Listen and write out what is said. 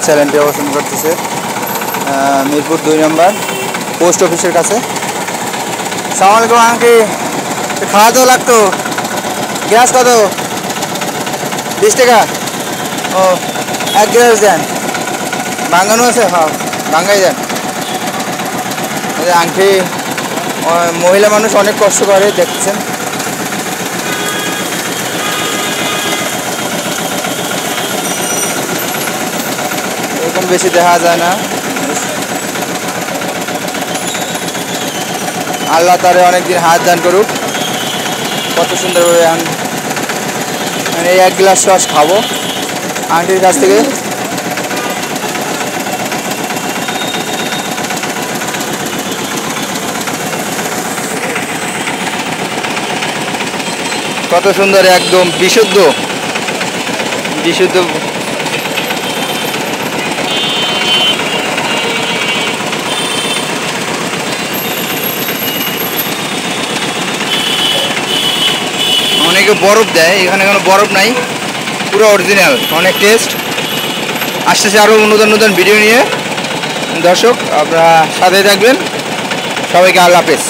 চ্যানেলটি অবস্থান করতেছে মিরপুর 2 নম্বর পোস্ট অফিসের কাছে। সালাম আলাইকুম আঙ্কি, খাওয়া তো লাগতো, গ্যাস কত? 20 টাকা। ও 1 গ্লাস দেন, ভাঙানো আছে? হ্যাঁ ভাঙাই দেন। আঙ্কি মহিলা মানুষ অনেক কষ্ট করে, দেখছেন। এরকম বেশি দেখা যায় না। আল্লাহ তারে অনেকদিন হাত দান করুক। কত সুন্দরভাবে মানে এই 1 গ্লাস রস খাবো আন্টির কাছ থেকে। কত সুন্দর, একদম বিশুদ্ধ বিশুদ্ধ। অনেকে বরফ দেয়, এখানে কোনো বরফ নাই, পুরো অরিজিনাল, অনেক টেস্ট। আসতেছে আরও নতুন নতুন ভিডিও নিয়ে। দর্শক আপনারা সাথে থাকবেন। সবাইকে আল্লাহ হাফেজ।